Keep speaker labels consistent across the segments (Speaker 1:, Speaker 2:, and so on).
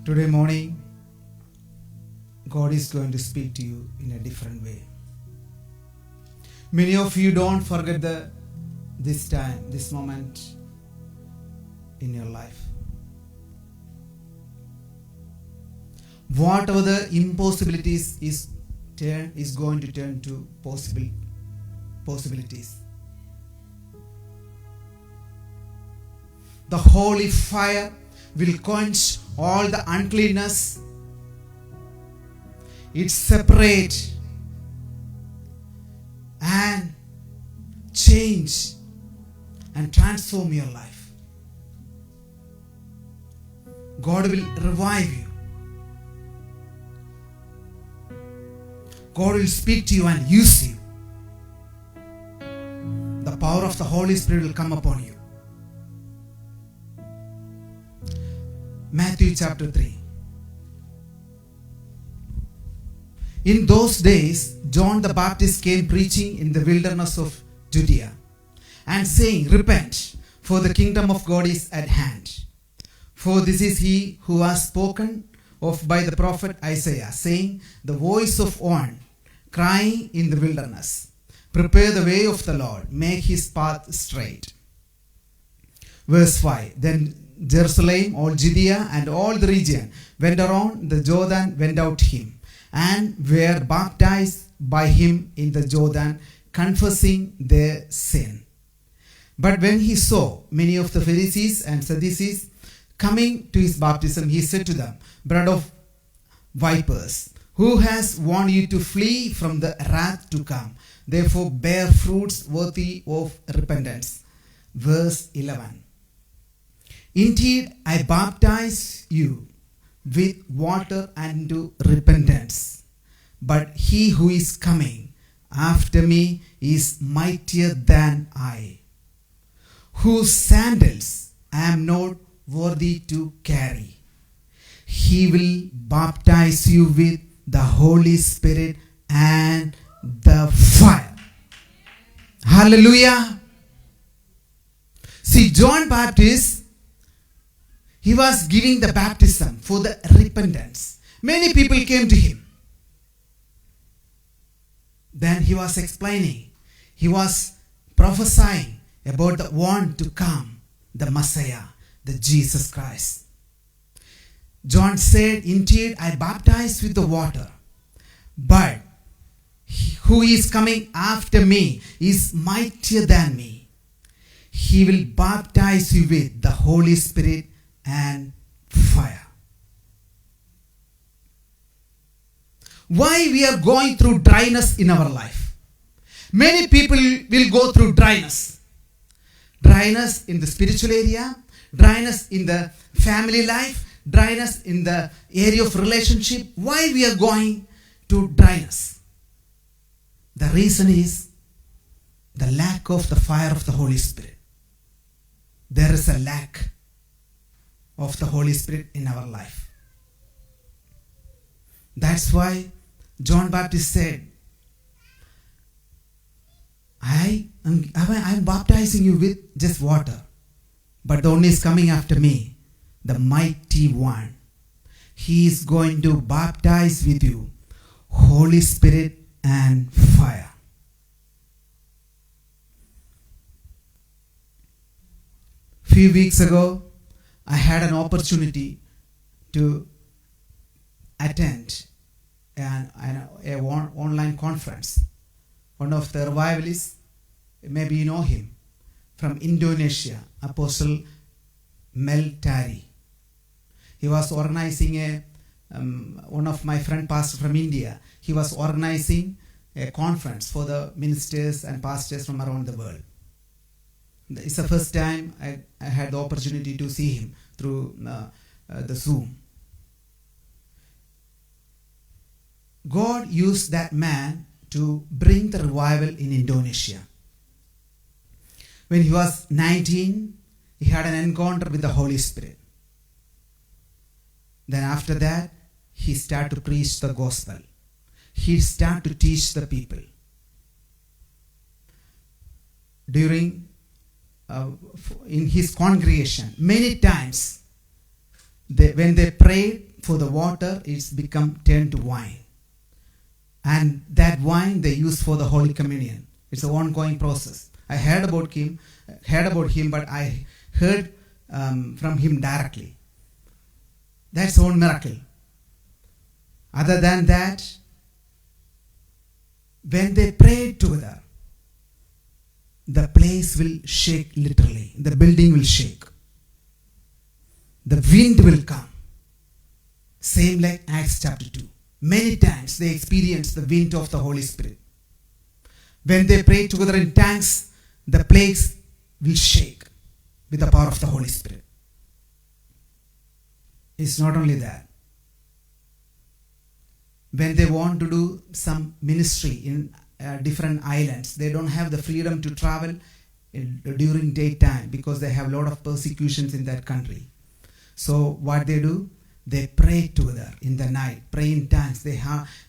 Speaker 1: Today morning, God is going to speak to you in a different way. Many of you don't forget this time, this moment in your life. Whatever the impossibilities is going to turn to possibilities. The holy fire will quench all the uncleanness. It separate and change and transform your life. God will revive you. God will speak to you and use you. The power of the Holy Spirit will come upon you. Matthew chapter 3. In those days, John the Baptist came preaching in the wilderness of Judea and saying, "Repent, for the kingdom of God is at hand. For this is he who was spoken of by the prophet Isaiah, saying, the voice of one crying in the wilderness, prepare the way of the Lord, make his path straight." Verse 5. Then Jerusalem, all Judea, and all the region went around the Jordan, went out to him, and were baptized by him in the Jordan, confessing their sin. But when he saw many of the Pharisees and Sadducees coming to his baptism, he said to them, "Brood of vipers, who has warned you to flee from the wrath to come? Therefore bear fruits worthy of repentance." Verse 11. Indeed, I baptize you with water unto repentance. But he who is coming after me is mightier than I, whose sandals I am not worthy to carry. He will baptize you with the Holy Spirit and the fire. Hallelujah. See, John Baptist, he was giving the baptism for the repentance. Many people came to him. Then he was explaining. He was prophesying about the one to come, the Messiah, the Jesus Christ. John said, "Indeed, I baptize with the water, but who is coming after me is mightier than me. He will baptize you with the Holy Spirit and fire." Why we are going through dryness in our life? Many people will go through dryness. Dryness in the spiritual area, dryness in the family life, dryness in the area of relationship. Why we are going to dryness? The reason is the lack of the fire of the Holy Spirit. There is a lack of the Holy Spirit in our life. That's why John Baptist said, I am baptizing you with just water, but the one is coming after me, the mighty one. He is going to baptize with you Holy Spirit and fire. Few weeks ago, I had an opportunity to attend an online conference. One of the revivalists, maybe you know him, from Indonesia, Apostle Mel Tari. He was organizing one of my friend pastors from India, he was organizing a conference for the ministers and pastors from around the world. It's the first time I had the opportunity to see him through the Zoom. God used that man to bring the revival in Indonesia. When he was 19, he had an encounter with the Holy Spirit. Then after that, he started to preach the gospel. He started to teach the people. During in his congregation, many times when they prayed for the water, it's become turned to wine. And that wine they use for the Holy Communion. It's an ongoing process. I heard about him, but I heard from him directly. That's one miracle. Other than that, when they prayed together, the place will shake literally. The building will shake. The wind will come. Same like Acts chapter 2. Many times they experienced the wind of the Holy Spirit. When they pray together in tongues, the place will shake with the power of the Holy Spirit. It's not only that. When they want to do some ministry in different islands, they don't have the freedom to travel during daytime because they have a lot of persecutions in that country. So what they do? They pray together in the night, pray in tongues. They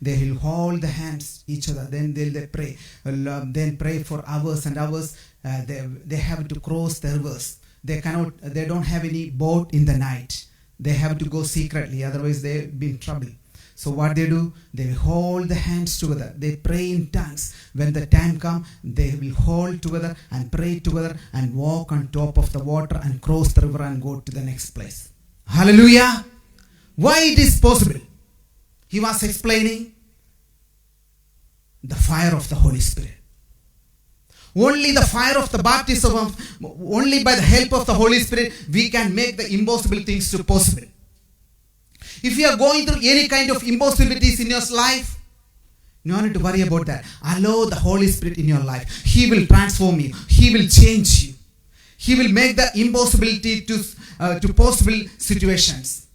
Speaker 1: will hold the hands each other. Then they pray. Then pray for hours and hours. They have to cross the rivers. They don't have any boat in the night. They have to go secretly, otherwise they'll be in trouble. So what they do? They hold the hands together. They pray in tongues. When the time comes, they will hold together and pray together and walk on top of the water and cross the river and go to the next place. Hallelujah! Why it is possible? He was explaining the fire of the Holy Spirit. Only the fire of the baptism, only by the help of the Holy Spirit, we can make the impossible things to possible. If you are going through any kind of impossibilities in your life, no need to worry about that. Allow the Holy Spirit in your life. He will transform you. He will change you. He will make the impossibility to possible situations.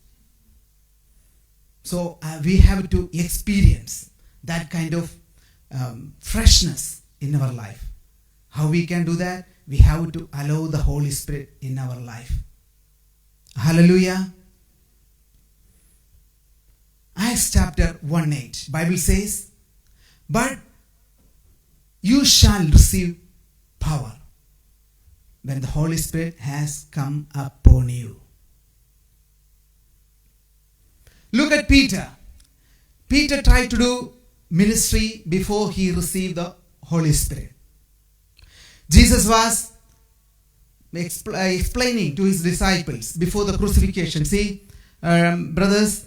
Speaker 1: So we have to experience that kind of freshness in our life. How we can do that? We have to allow the Holy Spirit in our life. Hallelujah. Acts chapter 1:8. Bible says, but you shall receive power when the Holy Spirit has come upon you. Look at Peter. Peter tried to do ministry before he received the Holy Spirit. Jesus was explaining to his disciples before the crucifixion. See, brothers,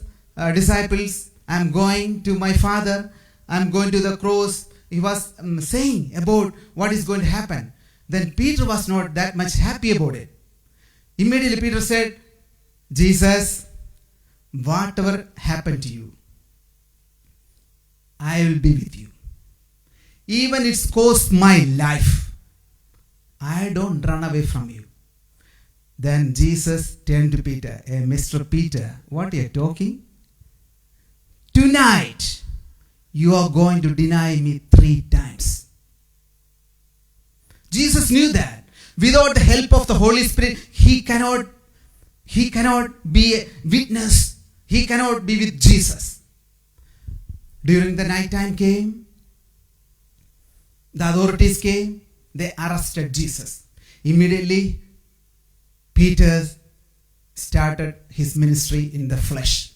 Speaker 1: disciples, I'm going to my Father. I'm going to the cross. He was saying about what is going to happen. Then Peter was not that much happy about it. Immediately Peter said, Jesus, whatever happened to you, I will be with you. Even it's cost my life, I don't run away from you. Then Jesus turned to Peter, Mr. Peter, what are you talking? Tonight, you are going to deny me 3 times. Jesus knew that without the help of the Holy Spirit, he cannot be a witness. He cannot be with Jesus. During the night time came, the authorities came, they arrested Jesus. Immediately, Peter started his ministry in the flesh.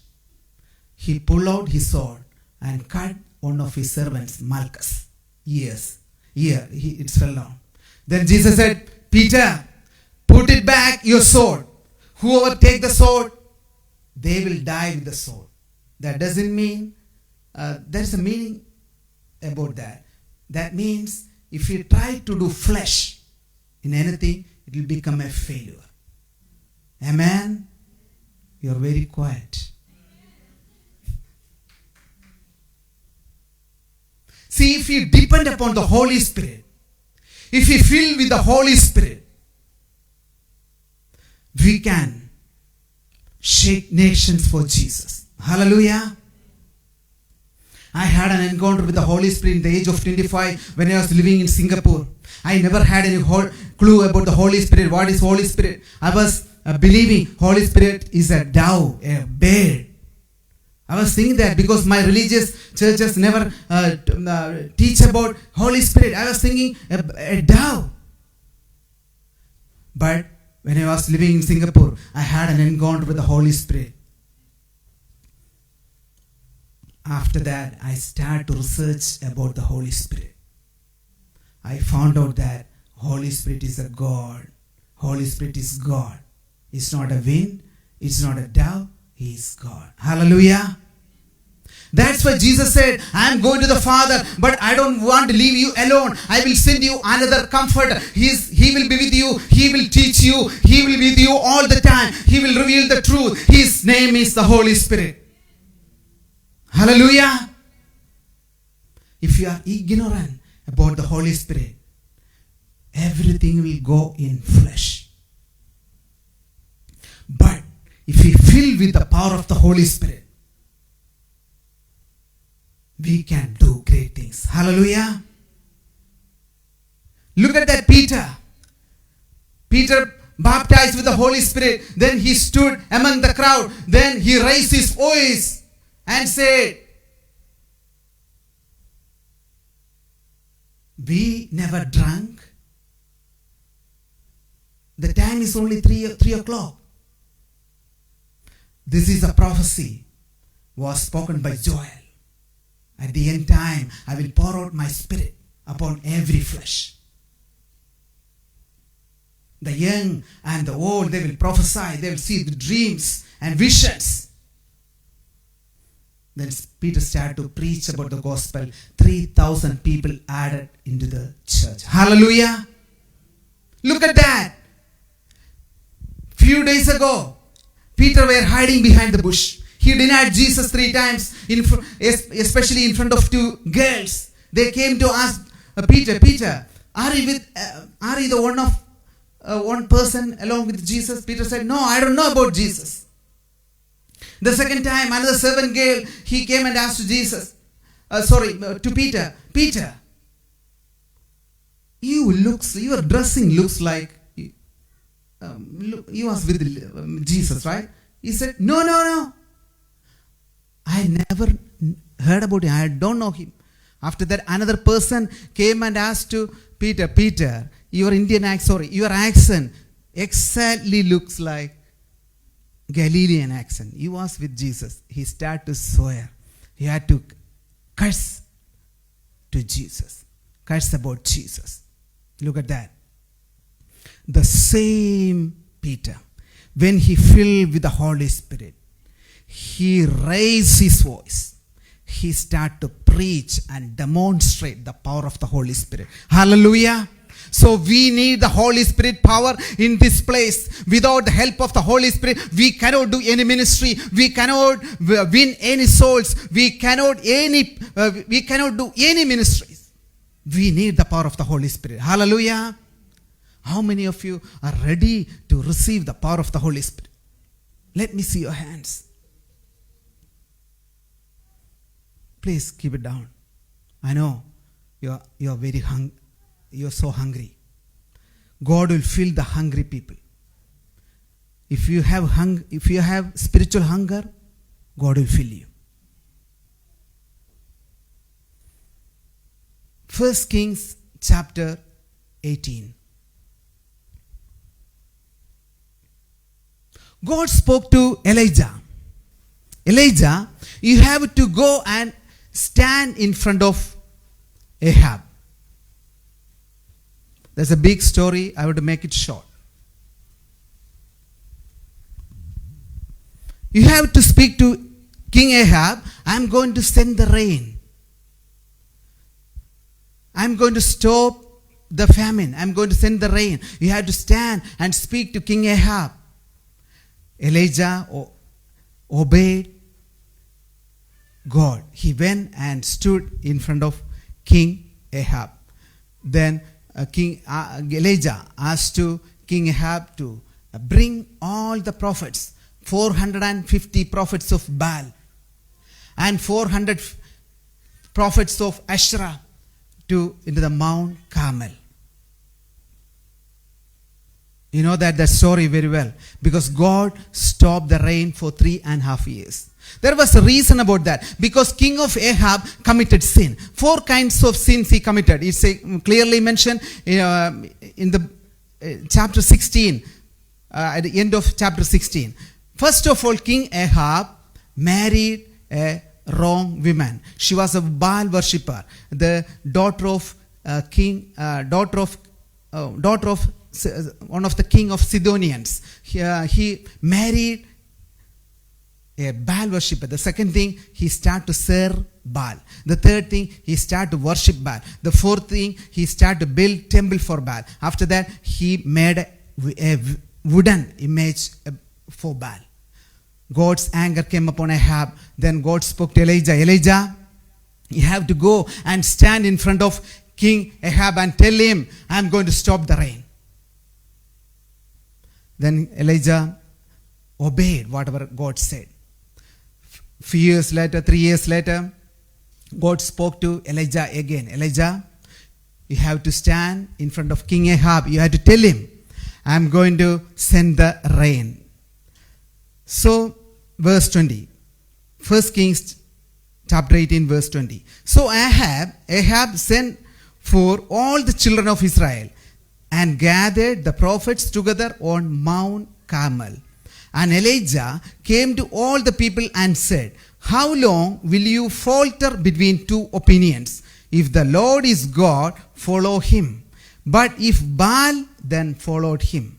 Speaker 1: He pulled out his sword and cut one of his servants, Malchus, it fell down. Then Jesus said, Peter, put it back, your sword. Whoever take the sword, they will die with the sword. That doesn't mean, there's a meaning about that. That means if you try to do flesh in anything, it will become a failure. Amen? You're very quiet. See, if you depend upon the Holy Spirit, if you fill with the Holy Spirit, we can shake nations for Jesus. Hallelujah. I had an encounter with the Holy Spirit in the age of 25 when I was living in Singapore. I never had any clue about the Holy Spirit. What is Holy Spirit? I was believing Holy Spirit is a dove, a bird. I was thinking that because my religious churches never teach about Holy Spirit. I was thinking a dove. But when I was living in Singapore, I had an encounter with the Holy Spirit. After that, I started to research about the Holy Spirit. I found out that Holy Spirit is a God. Holy Spirit is God. It's not a wind. It's not a dove. He is God. Hallelujah. That's why Jesus said, I am going to the Father, but I don't want to leave you alone. I will send you another comforter. He will be with you. He will teach you. He will be with you all the time. He will reveal the truth. His name is the Holy Spirit. Hallelujah. If you are ignorant about the Holy Spirit, everything will go in flesh. But if we fill with the power of the Holy Spirit, we can do great things. Hallelujah. Look at that Peter. Peter baptized with the Holy Spirit. Then he stood among the crowd. Then he raised his voice and said, we never drank. The time is only 3 o'clock. This is a prophecy was spoken by Joel. At the end time, I will pour out my spirit upon every flesh. The young and the old, they will prophesy. They will see the dreams and visions. Then Peter started to preach about the gospel. 3,000 people added into the church. Hallelujah. Look at that. Few days ago, Peter were hiding behind the bush. He denied Jesus 3 times, especially in front of 2 girls. They came to ask Peter, are you the one person along with Jesus? Peter said, no, I don't know about Jesus. The second time, another servant girl, he came and asked to Peter, your dressing looks like you was with Jesus, right? He said, no. I never heard about him. I don't know him. After that, another person came and asked to Peter, your accent exactly looks like Galilean accent. He was with Jesus. He started to swear. He had to curse to Jesus. Curse about Jesus. Look at that. The same Peter, when he filled with the Holy Spirit, he raised his voice. He started to preach and demonstrate the power of the Holy Spirit. Hallelujah. So we need the Holy Spirit power in this place. Without the help of the Holy Spirit, we cannot do any ministry. We cannot win any souls. We cannot do any ministries. We need the power of the Holy Spirit. Hallelujah. How many of you are ready to receive the power of the Holy Spirit? Let me see your hands. Please keep it down. I know you're very hungry. You're so hungry. God will fill the hungry people. If you have spiritual hunger, God will fill you. 1 Kings chapter 18. God spoke to Elijah. Elijah, you have to go and stand in front of Ahab. There's a big story. I want to make it short. You have to speak to King Ahab. I'm going to send the rain. I'm going to stop the famine. I'm going to send the rain. You have to stand and speak to King Ahab. Elijah obeyed God. He went and stood in front of King Ahab. Then Elijah asked to King Ahab to bring all the prophets, 450 prophets of Baal and 400 prophets of Asherah into the Mount Carmel. You know that story very well, because God stopped the rain for 3.5 years. There was a reason about that, because king of Ahab committed sin. 4 kinds of sins he committed. It's clearly mentioned in the chapter 16, at the end of chapter 16. First of all, King Ahab married a wrong woman. She was a Baal worshipper, the daughter of one of the king of Sidonians. He married a Baal worshipper. The second thing, he started to serve Baal. The third thing, he started to worship Baal. The fourth thing, he started to build temple for Baal. After that, he made a wooden image for Baal. God's anger came upon Ahab. Then God spoke to Elijah. Elijah, you have to go and stand in front of King Ahab and tell him, I am going to stop the rain. Then Elijah obeyed whatever God said. Few years later, 3 years later, God spoke to Elijah again. Elijah, you have to stand in front of King Ahab. You have to tell him, I am going to send the rain. So, verse 20. 1 Kings chapter 18, verse 20. So Ahab sent for all the children of Israel and gathered the prophets together on Mount Carmel. And Elijah came to all the people and said, how long will you falter between two opinions? If the Lord is God, follow him. But if Baal, then followed him.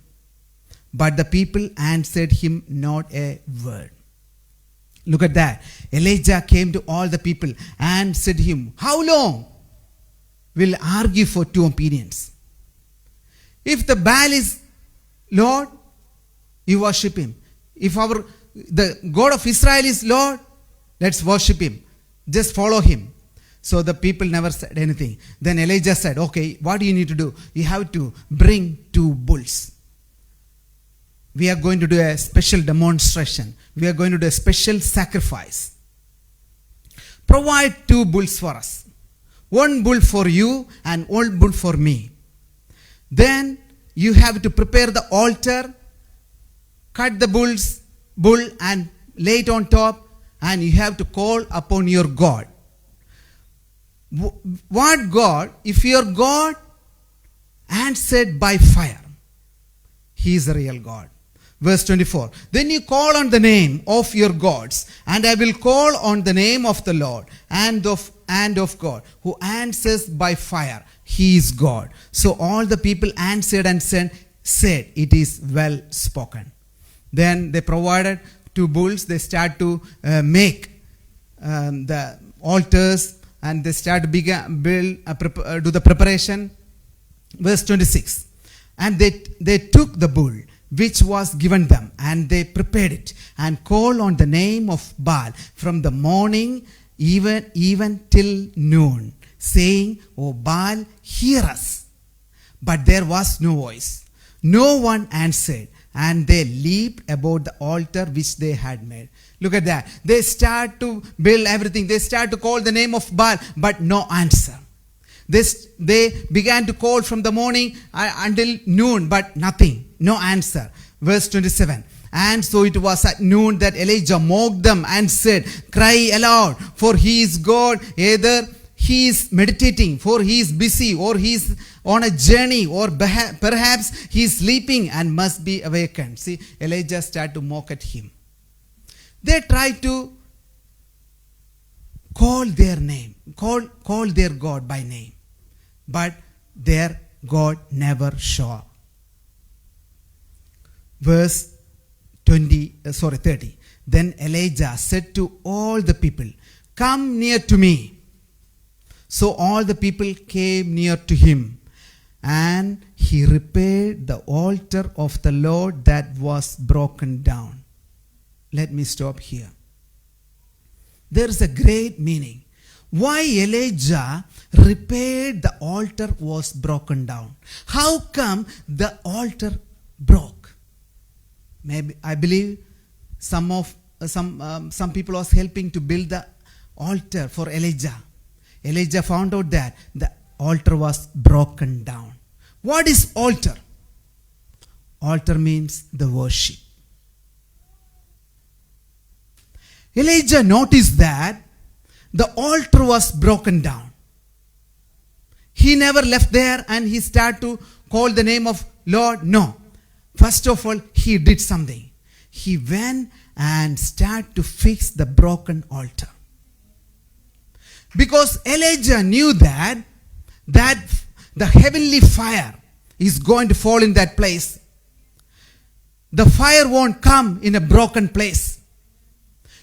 Speaker 1: But the people answered him not a word. Look at that. Elijah came to all the people and said to him, how long will argue for two opinions? If the Baal is Lord, you worship him. If the God of Israel is Lord, let's worship him. Just follow him. So the people never said anything. Then Elijah said, okay, what do you need to do? You have to bring 2 bulls. We are going to do a special demonstration. We are going to do a special sacrifice. Provide 2 bulls for us. 1 bull for you and 1 bull for me. Then you have to prepare the altar, cut the bull and lay it on top, and you have to call upon your God. What God? If your God answered by fire, he is a real God. Verse 24. Then you call on the name of your gods, and I will call on the name of the Lord and of God, who answers by fire. He is God. So all the people answered and said, it is well spoken. Then they provided 2 bulls. They start to make the altars, and they start to do the preparation. Verse 26. And they took the bull which was given them, and they prepared it and called on the name of Baal from the morning even till noon, saying, O Baal, hear us. But there was no voice. No one answered, and they leaped about the altar which they had made. Look at that. They start to build everything. They start to call the name of Baal, but no answer. They began to call from the morning until noon, but nothing. No answer. Verse 27. And so it was at noon that Elijah mocked them and said, cry aloud, for he is God. Either he is meditating, for he is busy, or he is on a journey, or perhaps he is sleeping and must be awakened. See, Elijah started to mock at him. They tried to call their name, call their God by name. But their God never showed up. Verse 30. Then Elijah said to all the people, come near to me. So all the people came near to him, and he repaired the altar of the Lord that was broken down. Let me stop here. There is a great meaning. Why Elijah repaired the altar was broken down. How come the altar broke? Maybe I believe some people was helping to build the altar for Elijah. Elijah found out that the altar was broken down. What is altar? Altar means the worship. Elijah noticed that the altar was broken down. He never left there and he started to call the name of Lord. No. First of all, he did something. He went and started to fix the broken altar. Because Elijah knew that the heavenly fire is going to fall in that place. The fire won't come in a broken place.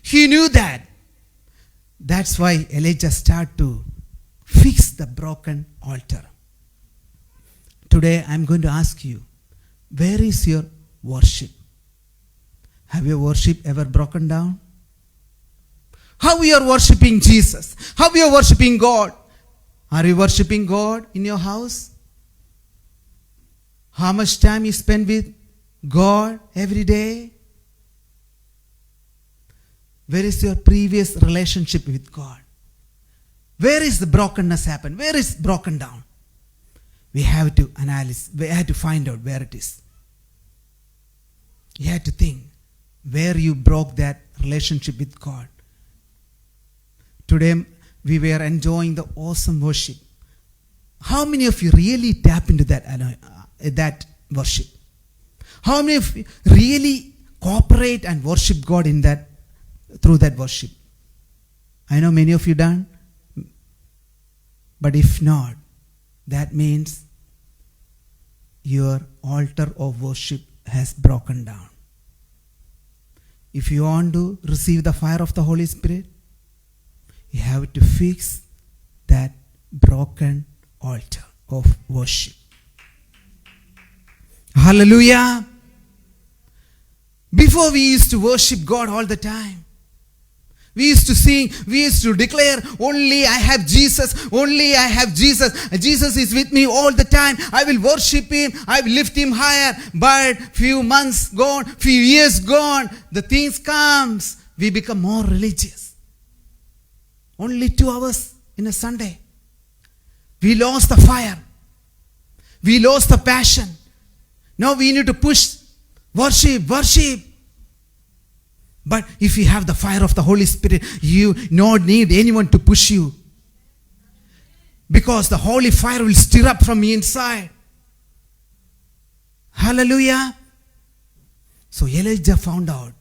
Speaker 1: He knew that. That's why Elijah started to fix the broken altar. Today I'm going to ask you, where is your worship? Have your worship ever broken down? How you are worshipping Jesus? How you are worshipping God? Are you worshipping God in your house? How much time you spend with God every day? Where is your previous relationship with God? Where is the brokenness happen? Where is broken down? We have to analyze. We have to find out where it is. You have to think where you broke that relationship with God. Today we were enjoying the awesome worship. How many of you really tap into that worship? How many of you really cooperate and worship God in that through that worship? I know many of you done, but if not, that means your altar of worship has broken down. If you want to receive the fire of the Holy Spirit, you have to fix that broken altar of worship. Hallelujah. Before we used to worship God all the time. We used to sing, we used to declare, only I have Jesus, only I have Jesus. Jesus is with me all the time. I will worship Him, I will lift Him higher. But few months gone, few years gone, the things comes, we become more religious. Only 2 hours in a Sunday. We lost the fire. We lost the passion. Now we need to push, worship. But if you have the fire of the Holy Spirit, you don't need anyone to push you. Because the holy fire will stir up from the inside. Hallelujah. So Elijah found out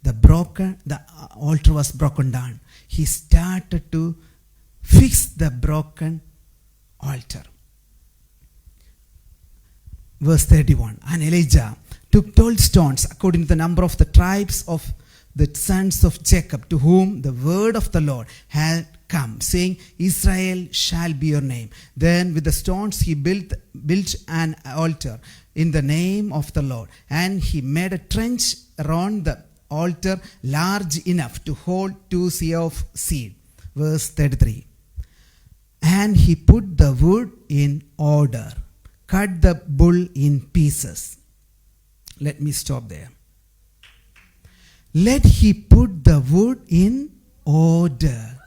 Speaker 1: the altar was broken down. He started to fix the broken altar. Verse 31. And Elijah took 12 stones according to the number of the tribes of the sons of Jacob, to whom the word of the Lord had come, saying, Israel shall be your name. Then with the stones he built an altar in the name of the Lord. And he made a trench around the altar large enough to hold 2 seahs of seed. Verse 33. And he put the wood in order, cut the bull in pieces. Let me stop there. Let he put the wood in order.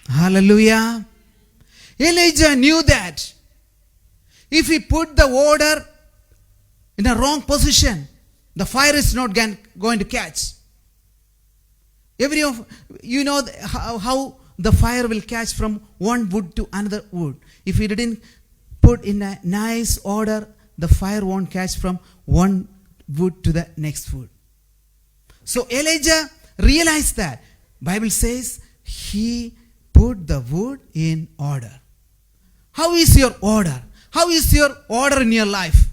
Speaker 1: Hallelujah. Elijah knew that if he put the order in a wrong position, the fire is not going to catch. You know how the fire will catch from one wood to another wood. If you didn't put in a nice order, the fire won't catch from one wood to the next wood. So Elijah realized that. Bible says he put the wood in order. How is your order? How is your order in your life?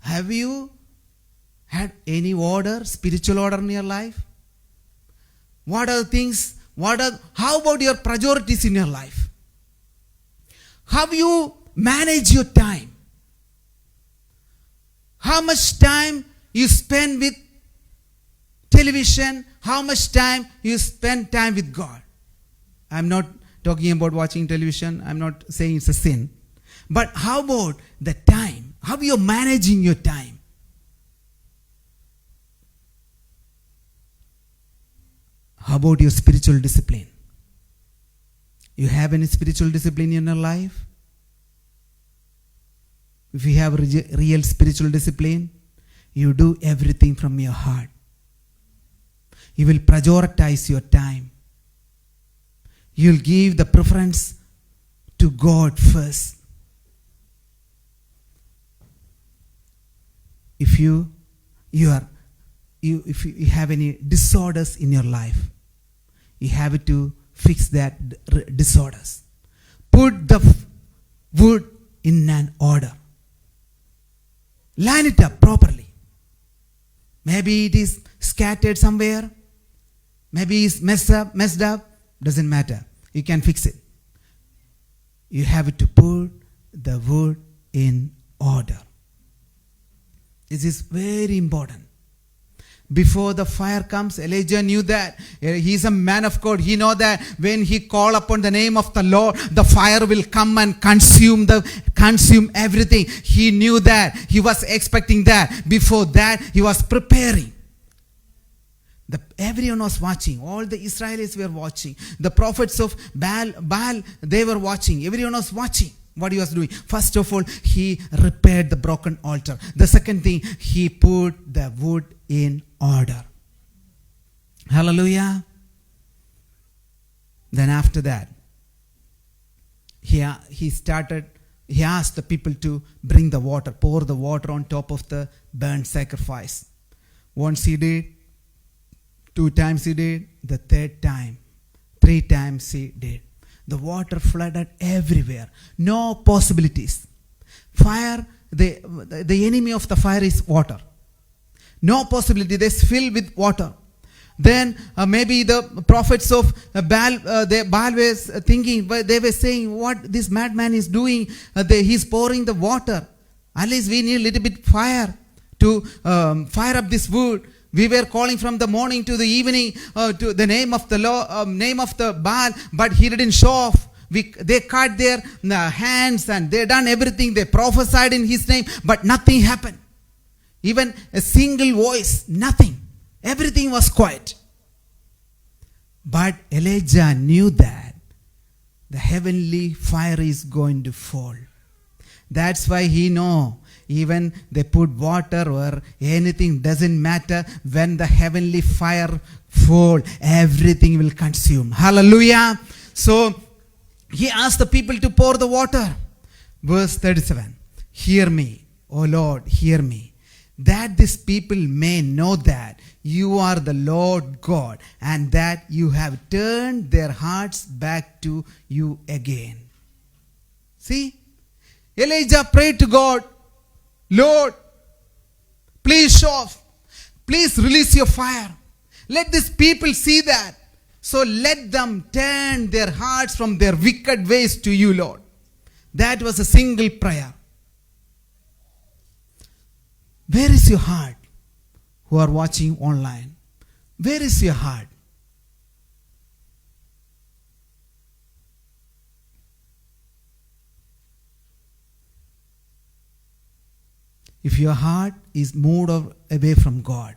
Speaker 1: Have you had any order, spiritual order in your life? What are the things? How about your priorities in your life? How you manage your time? How much time you spend with television? How much time you spend time with God? I'm not talking about watching television. I'm not saying it's a sin. But how about the time? How you're managing your time? How about your spiritual discipline? You have any spiritual discipline in your life? If you have real spiritual discipline, you do everything from your heart. You will prioritize your time. You'll give the preference to God first. If you have any disorders in your life, you have to fix that disorders. Put the wood in an order. Line it up properly. Maybe it is scattered somewhere. Maybe it's messed up. Doesn't matter. You can fix it. You have to put the wood in order. This is very important. Before the fire comes, Elijah knew that. He's a man of God. He know that when he call upon the name of the Lord, the fire will come and consume everything. He knew that. He was expecting that. Before that, he was preparing. Everyone was watching. All the Israelis were watching. The prophets of Baal, they were watching. Everyone was watching what he was doing. First of all, he repaired the broken altar. The second thing, he put the wood in order. Hallelujah. Then after that, he asked the people to bring the water, pour the water on top of the burnt sacrifice. Once he did, 2 times he did, the 3rd time, 3 times he did. The water flooded everywhere. No possibilities. Fire, the enemy of the fire is water. No possibility. They fill with water. Then maybe the prophets of Baal was thinking, they were saying, what this madman is doing, he's pouring the water. At least we need a little bit fire to fire up this wood. We were calling from the morning to the evening to the name of the name of the Baal, but he didn't show off. They cut their hands and they done everything. They prophesied in his name, but nothing happened. Even a single voice, nothing. Everything was quiet. But Elijah knew that the heavenly fire is going to fall. That's why he know. Even they put water or anything, doesn't matter. When the heavenly fire fall, everything will consume. Hallelujah. So he asked the people to pour the water. Verse 37. Hear me, O Lord, hear me, that this people may know that you are the Lord God, and that you have turned their hearts back to you again. See, Elijah prayed to God, Lord, please show off. Please release your fire. Let these people see that. So let them turn their hearts from their wicked ways to you, Lord. That was a single prayer. Where is your heart? Who are watching online? Where is your heart? If your heart is moved away from God,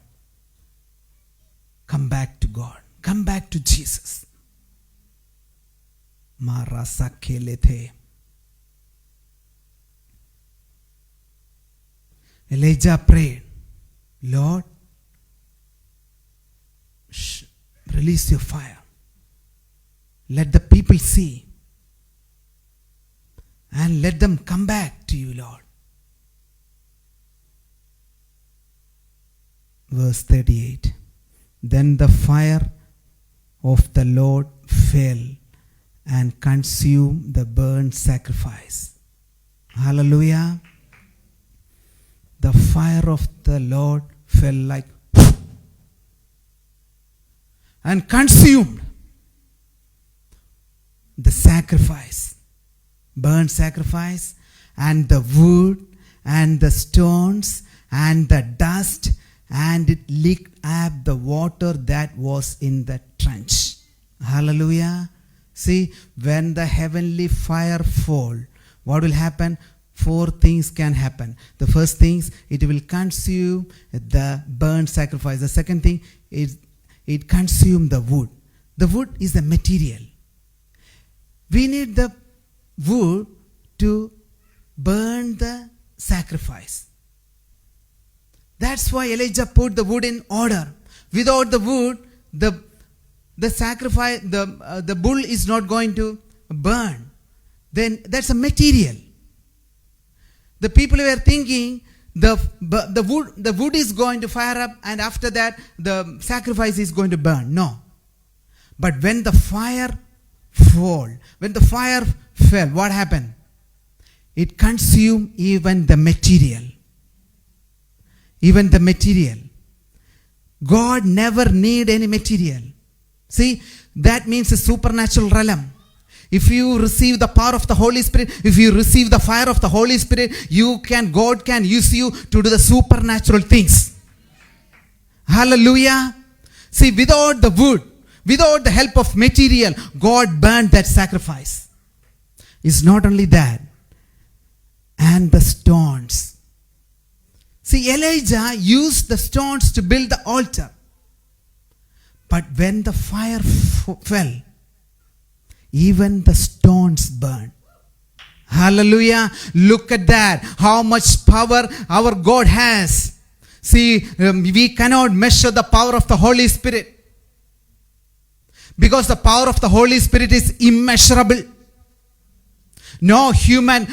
Speaker 1: come back to God. Come back to Jesus. Elijah prayed, Lord, release your fire. Let the people see. And let them come back to you, Lord. Verse 38. Then the fire of the Lord fell and consumed the burnt sacrifice. Hallelujah. The fire of the Lord fell like and consumed the sacrifice, burnt sacrifice, and the wood and the stones and the dust, and it licked up the water that was in the trench. Hallelujah. See, when the heavenly fire fall, what will happen? 4 things can happen. The first thing, it will consume the burnt sacrifice. The second thing is it consumes the wood. The wood is the material. We need the wood to burn the sacrifice. That's why Elijah put the wood in order. Without the wood, the sacrifice, the bull is not going to burn. Then that's a material. The people were thinking the wood is going to fire up, and after that the sacrifice is going to burn. No. But when the fire fall, when the fire fell, what happened? It consumed even the material. Even the material. God never need any material. See, that means a supernatural realm. If you receive the power of the Holy Spirit, if you receive the fire of the Holy Spirit, God can use you to do the supernatural things. Hallelujah. See, without the wood, without the help of material, God burned that sacrifice. It's not only that. And the stones. See, Elijah used the stones to build the altar. But when the fire fell, even the stones burned. Hallelujah. Look at that. How much power our God has. See, we cannot measure the power of the Holy Spirit. Because the power of the Holy Spirit is immeasurable. No human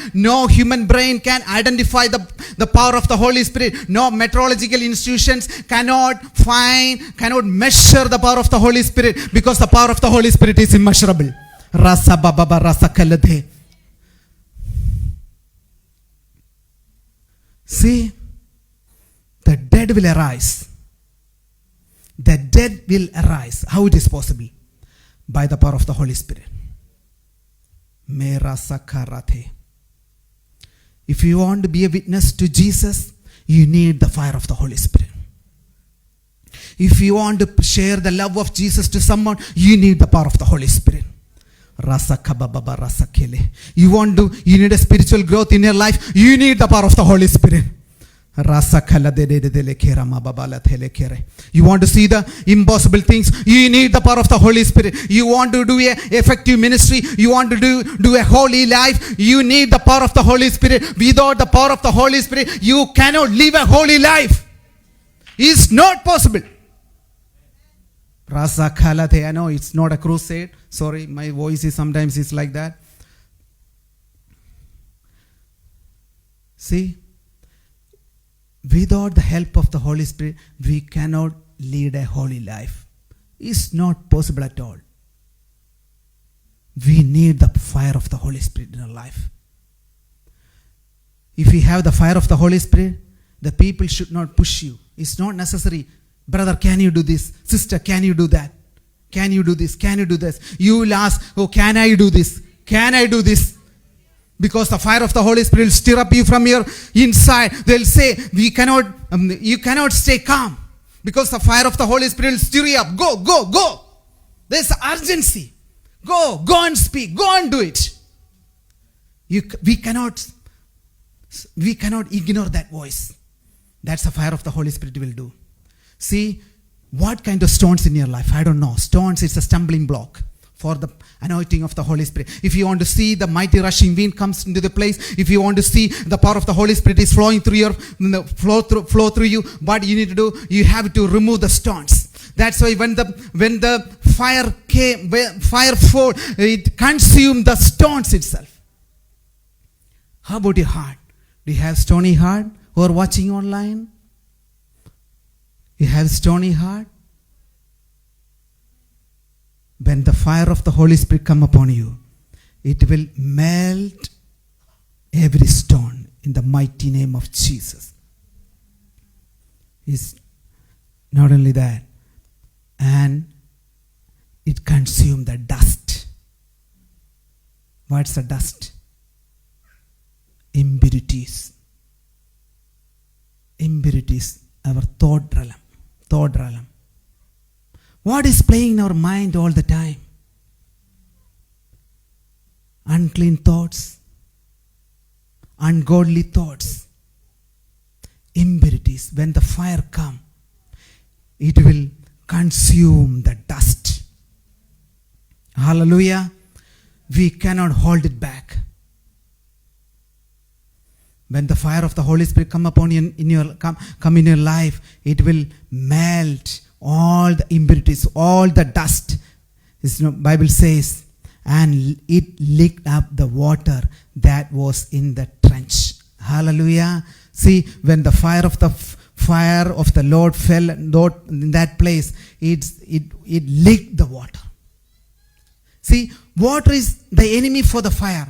Speaker 1: brain can identify the power of the Holy Spirit. No meteorological institutions cannot measure the power of the Holy Spirit, because the power of the Holy Spirit is immeasurable. Rasa bababa rasa kalade. See, the dead will arise. The dead will arise. How it is possible? By the power of the Holy Spirit. If you want to be a witness to Jesus, you need the fire of the Holy Spirit. If you want to share the love of Jesus to someone, you need the power of the Holy Spirit. You need a spiritual growth in your life, you need the power of the Holy Spirit. You want to see the impossible things, you need the power of the Holy Spirit. You want to do an effective ministry, you want to do a holy life, you need the power of the Holy Spirit. Without the power of the Holy Spirit, you cannot live a holy life. It's not possible. I know it's not a crusade. Sorry, my voice is sometimes like that. See, without the help of the Holy Spirit, we cannot lead a holy life. It's not possible at all. We need the fire of the Holy Spirit in our life. If we have the fire of the Holy Spirit, the people should not push you. It's not necessary. Brother, can you do this? Sister, can you do that? Can you do this? Can you do this? You will ask, oh, can I do this? Can I do this? Because the fire of the Holy Spirit will stir up you from your inside. They'll say, you cannot stay calm. Because the fire of the Holy Spirit will stir you up. Go, go, go. There's urgency. Go and speak. Go and do it. We cannot ignore that voice. That's the fire of the Holy Spirit will do. See, what kind of stones in your life? I don't know. Stones is a stumbling block for the anointing of the Holy Spirit. If you want to see the mighty rushing wind comes into the place, if you want to see the power of the Holy Spirit is flowing through flow through you, what you need to do, you have to remove the stones. That's why when the fire fall, it consumed the stones itself. How about your heart? Do you have stony heart who are watching online? You have stony heart? When the fire of the Holy Spirit come upon you, it will melt every stone in the mighty name of Jesus. It's not only that, and it consumes the dust. What's the dust? Impurities. Impurities, our thought realm. What is playing in our mind all the time? Unclean thoughts, ungodly thoughts, impurities. When the fire comes, it will consume the dust. Hallelujah. We cannot hold it back. When the fire of the Holy Spirit come upon you come in your life, it will melt all the impurities, all the dust. The Bible says, and it licked up the water that was in the trench. Hallelujah. See, when the fire of the Lord fell in that place, it licked the water. See, water is the enemy for the fire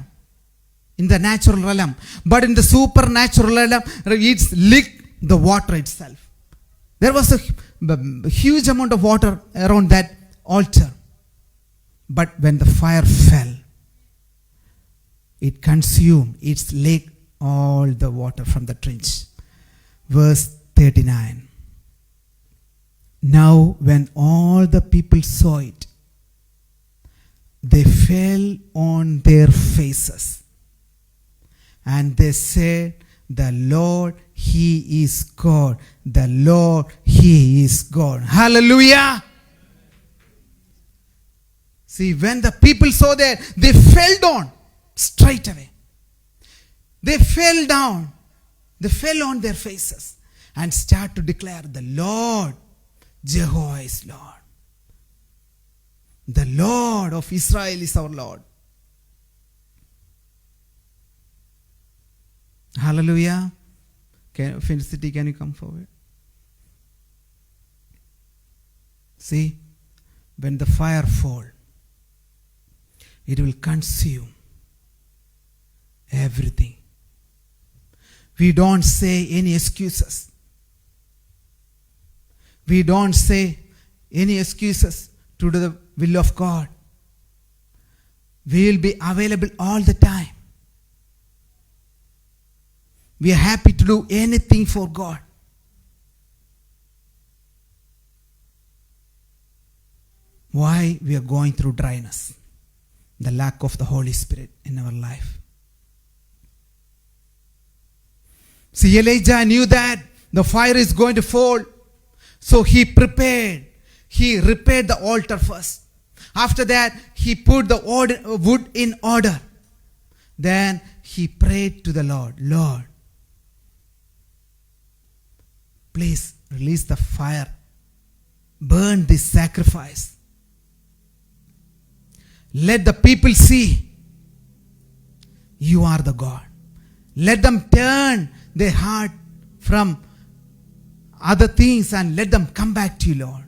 Speaker 1: in the natural realm. But in the supernatural realm, it's licked the water itself. There was a huge amount of water around that altar. But when the fire fell, it consumed, it licked all the water from the trench. Verse 39. Now when all the people saw it, they fell on their faces. And they said, the Lord, He is God. The Lord, He is God. Hallelujah. See, when the people saw that, they fell down straight away. They fell down. They fell on their faces and start to declare, the Lord, Jehovah is Lord. The Lord of Israel is our Lord. Hallelujah. Felicity, can you come forward? See, when the fire falls, it will consume everything. We don't say any excuses. We don't say any excuses to do the will of God. We will be available all the time. We are happy to do anything for God. Why we are going through dryness? The lack of the Holy Spirit in our life. See, Elijah knew that the fire is going to fall. So he prepared. He repaired the altar first. After that, he put the wood in order. Then he prayed to the Lord. Lord, please release the fire. Burn this sacrifice. Let the people see you are the God. Let them turn their heart from other things and let them come back to you, Lord.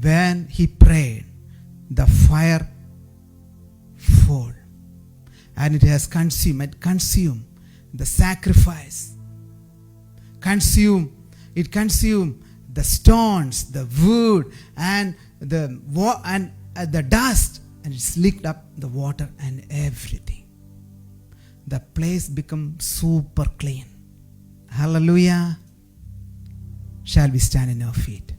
Speaker 1: When he prayed, the fire fell and it has consumed the sacrifice. It consumed the stones, the wood, and the dust, and it's licked up the water and everything. The place become super clean. Hallelujah. Shall we stand in our feet?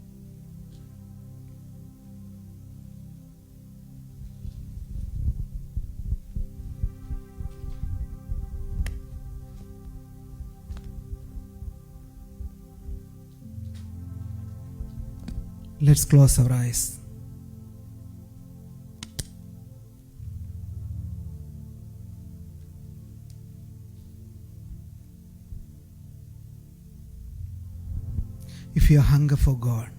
Speaker 1: Let's close our eyes. If you hunger for God,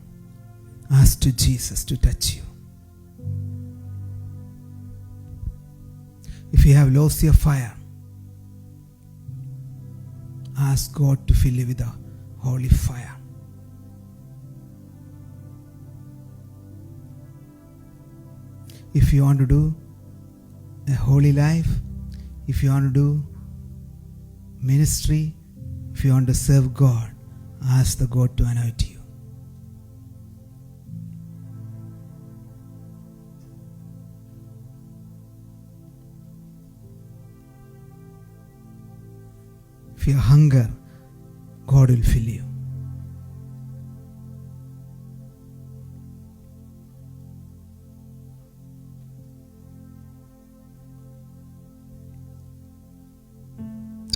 Speaker 1: ask to Jesus to touch you. If you have lost your fire, ask God to fill you with the holy fire. If you want to do a holy life, if you want to do ministry, if you want to serve God, ask the God to anoint you. If you hunger, God will fill you.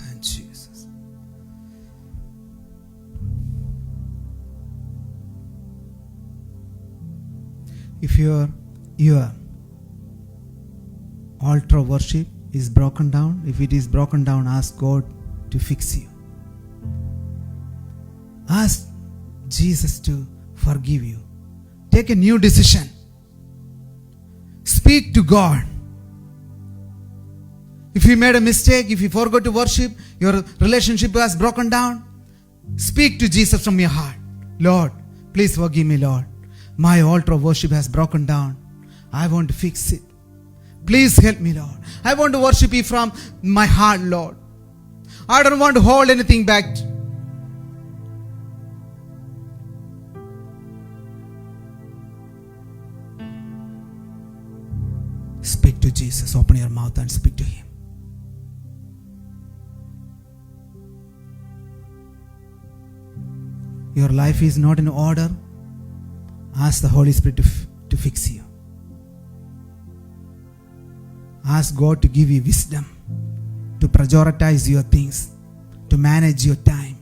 Speaker 1: And Jesus. If your altar of worship is broken down, if it is broken down, ask God to fix you. Ask Jesus to forgive you. Take a new decision. Speak to God. If you made a mistake, if you forgot to worship, your relationship has broken down, speak to Jesus from your heart. Lord, please forgive me, Lord. My altar of worship has broken down. I want to fix it. Please help me, Lord. I want to worship you from my heart, Lord. I don't want to hold anything back. Speak to Jesus. Open your mouth and speak to Him. Your life is not in order. Ask the Holy Spirit to fix you. Ask God to give you wisdom to prioritize your things, to manage your time.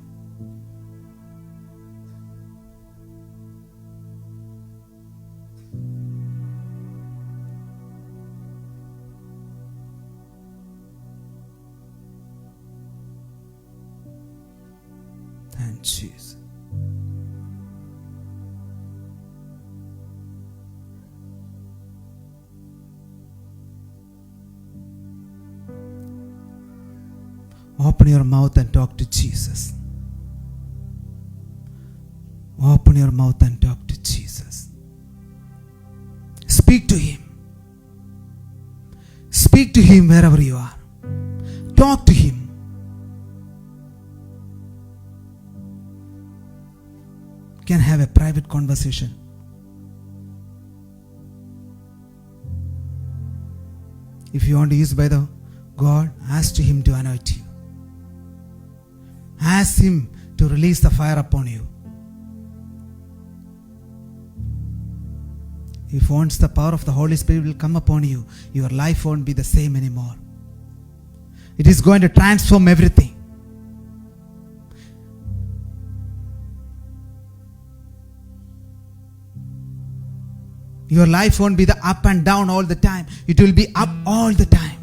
Speaker 1: And Jesus. Open your mouth and talk to Jesus. Open your mouth and talk to Jesus. Speak to Him. Speak to Him wherever you are. Talk to Him. You can have a private conversation. If you want to use by the God, ask to Him to anoint you. Ask Him to release the fire upon you. If once the power of the Holy Spirit will come upon you, your life won't be the same anymore. It is going to transform everything. Your life won't be the up and down all the time. It will be up all the time.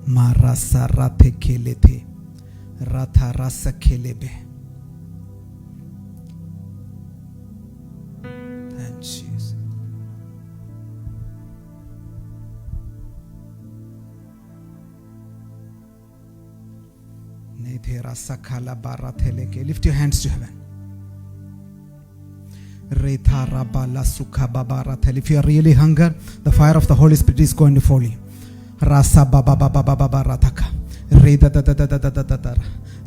Speaker 1: Marasa rathe kelete, ratha rasa kelebe. And Jesus. Nethe rasa khala baratheleke. Lift your hands to heaven. If you are really hunger, the fire of the Holy Spirit is going to fall you. Rasa baba baba baba barataka. Reda da da da da da da da da.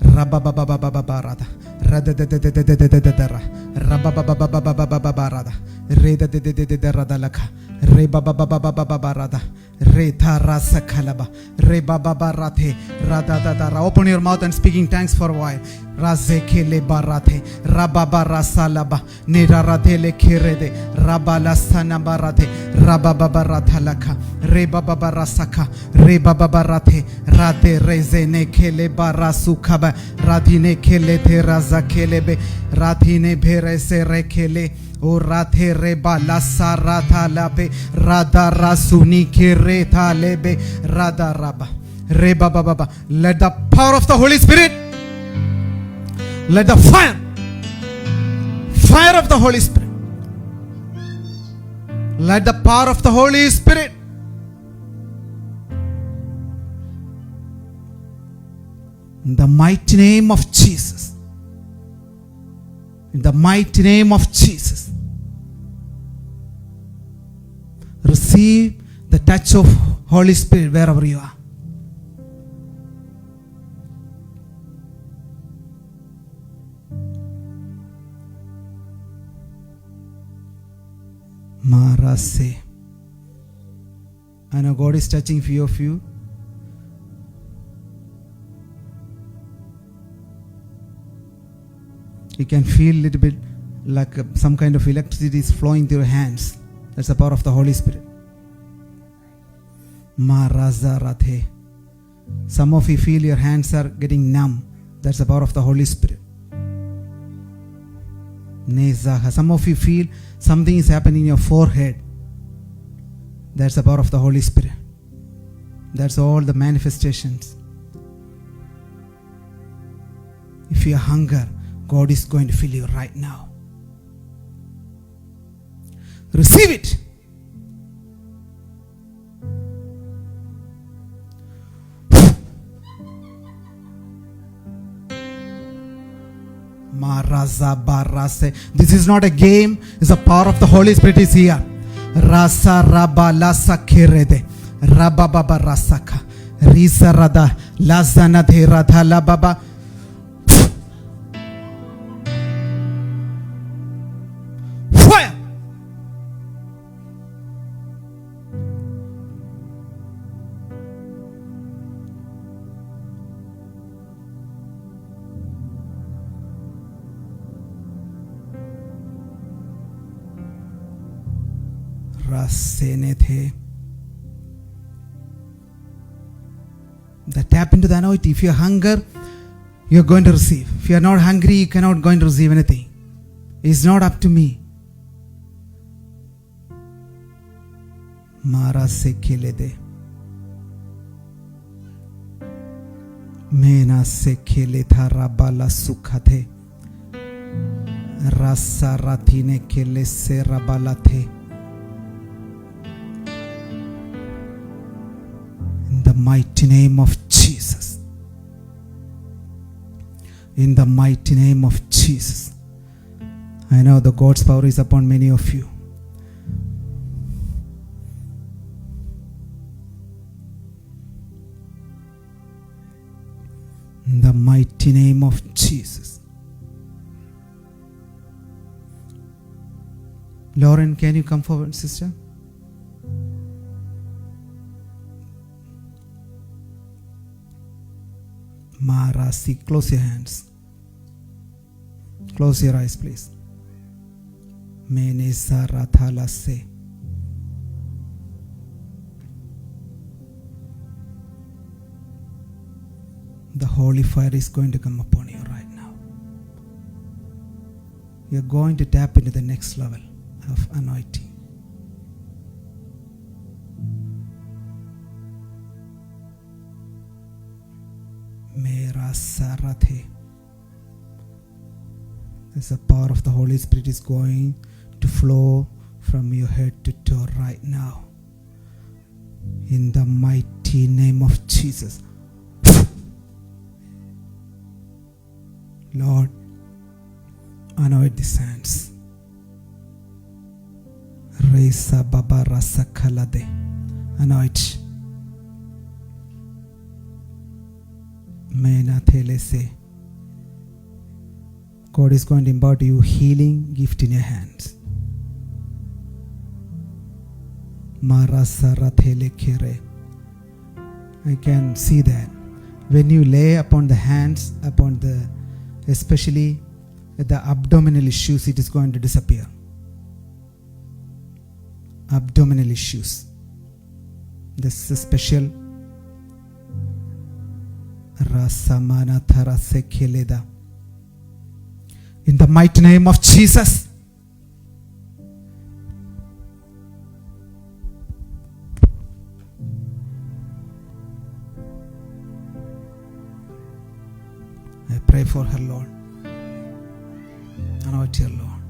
Speaker 1: Rabba baba baba baba rada. Rada da da da da da da da da da. Rabba baba baba baba baba rada. Reda da da da da da rada laka. Re baba baba baba baba rada. Re tha rasa khalaba. Re baba baba rathe. Rada da da. Open your mouth and speaking thanks for a while. Razekele barathe, rababa rasalaba, niraratele kirede, rabala sana barate, rababa rathalaka, rebaba rasaka, rebaba rate, rate rezene kele barasukaba, radine kele te razakelebe, ratine berese rekele. O rathe reba la sarata labe, rada rasuni kireta lebe, rada raba, reba baba. Let the power of the Holy Spirit. Let the fire of the Holy Spirit, let the power of the Holy Spirit in the mighty name of Jesus, in the mighty name of Jesus, receive the touch of Holy Spirit wherever you are. Marase. I know God is touching few of you. You can feel a little bit like some kind of electricity is flowing through your hands. That's the power of the Holy Spirit. Marazarathe. Some of you feel your hands are getting numb. That's the power of the Holy Spirit. Some of you feel something is happening in your forehead. That's the power of the Holy Spirit. That's all the manifestations. If you hunger, God is going to fill you right now. Receive it. Raza barase. This is not a game. It's the power of the Holy Spirit is here. Rasa raba lasa kerede. Rababa rasaka. Risa rada. Lazana de radha lababa. Fire! The tap into the anointing. If you hunger, you are going to receive. If you are not hungry, you cannot going to receive anything. It's not up to me. Mara se kelede. Mena se kele tharabala sukhate. Rasa ratine kele se rabalate. In the mighty name of Jesus. In the mighty name of Jesus. I know the God's power is upon many of you. In the mighty name of Jesus. Lauren, can you come forward, sister? Marasi, close your hands. Close your eyes, please. Mene sarathala se. The holy fire is going to come upon you right now. You're going to tap into the next level of anointing. Mera sarathe. There's the power of the Holy Spirit is going to flow from your head to toe right now. In the mighty name of Jesus. Lord, anoint these hands. Resa baba rasa kalade. Anoint. Mena telese. God is going to impart you healing gift in your hands. Marasa rathele kere. I can see that when you lay upon the hands, upon the, especially the abdominal issues, it is going to disappear. Abdominal issues. This is a special Rasamana Tharase Keleda. In the mighty name of Jesus. I pray for her, Lord. Anoint her, Lord.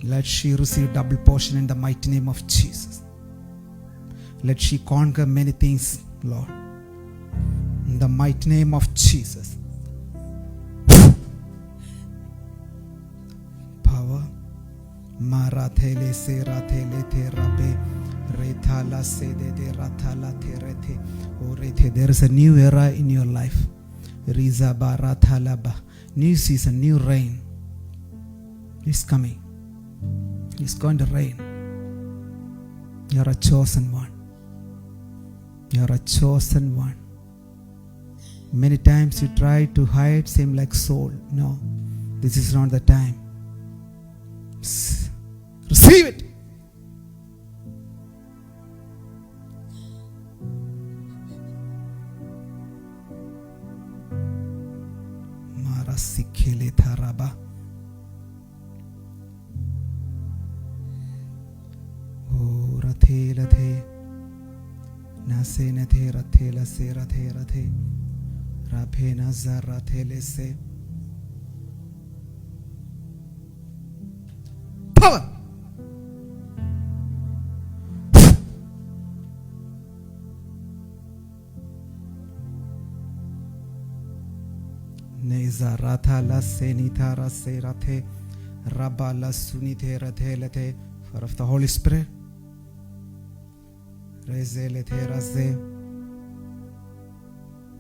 Speaker 1: Let she receive double portion in the mighty name of Jesus. Let she conquer many things, Lord. In the mighty name of Jesus. Power. Marathele se rathele the rabe rethala se de rathala the rethe o rethe. There is a new era in your life. Riza barathalaba. New season, new rain is coming. It's going to rain. You're a chosen one. You're a chosen one. Many times you try to hide, seem like soul. No, this is not the time. Receive it. Marasikele tharaba. O rathe lathe. Nase nathe rathe lase rathe rathe. Raphe nazar rathe lese. Power. Reza Ratha Lasse Nitha Rase Rathe Rabba Lasunithe Rathe Lethe. Fire of the Holy Spirit. Reze Lethe Raze.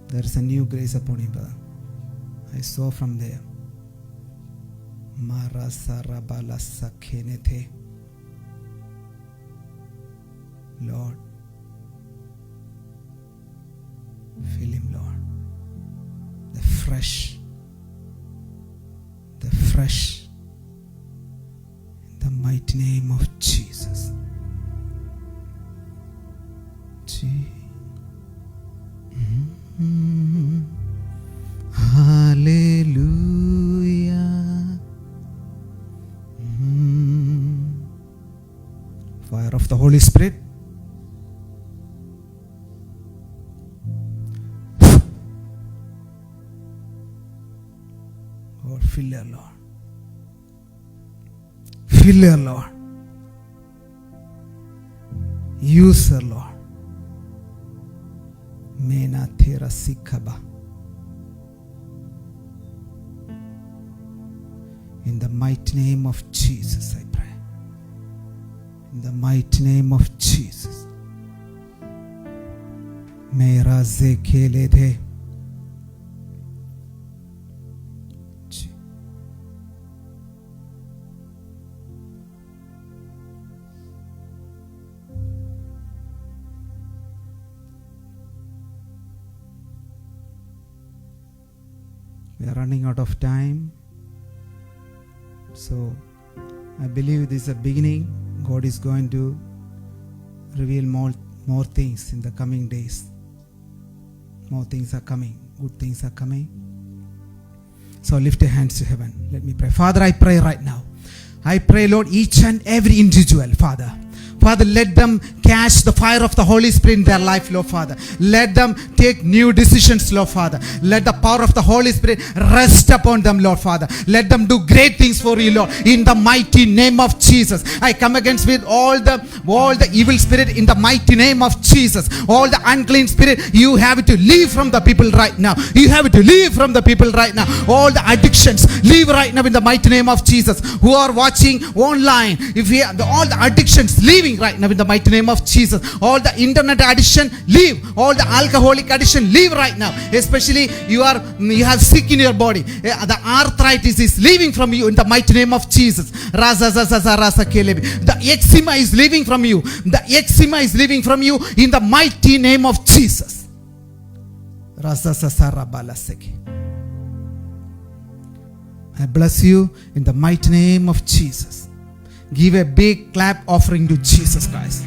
Speaker 1: There is a new grace upon him, brother. I saw from there. Marasa Rabba Lasakenethe. Lord, fill him, Lord. The fresh, in the mighty name of Jesus. Hallelujah. Fire of the Holy Spirit. Lord, fill her, Lord. Fill her, Lord. Use her, Lord. Mena Thera Sikaba. In the mighty name of Jesus, I pray. In the mighty name of Jesus. Mera Zekelede. We are running out of time. So I believe this is a beginning. God is going to reveal more things in the coming days. More things are coming. Good things are coming. So lift your hands to heaven. Let me pray. Father, I pray right now. I pray, Lord, each and every individual, Father. Father, let them catch the fire of the Holy Spirit in their life, Lord Father. Let them take new decisions, Lord Father. Let the power of the Holy Spirit rest upon them, Lord Father. Let them do great things for you, Lord. In the mighty name of Jesus. I come against with all the evil spirit in the mighty name of Jesus. All the unclean spirit, you have to leave from the people right now. You have to leave from the people right now. All the addictions, leave right now in the mighty name of Jesus. Who are watching online, if we have all the addictions, leaving right now in the mighty name of Jesus. All the internet addiction, leave. All the alcoholic addiction, leave right now. Especially you have sick in your body. The arthritis is leaving from you in the mighty name of Jesus. The eczema is leaving from you. The eczema is leaving from you in the mighty name of Jesus. I bless you in the mighty name of Jesus. Give a big clap offering to Jesus Christ.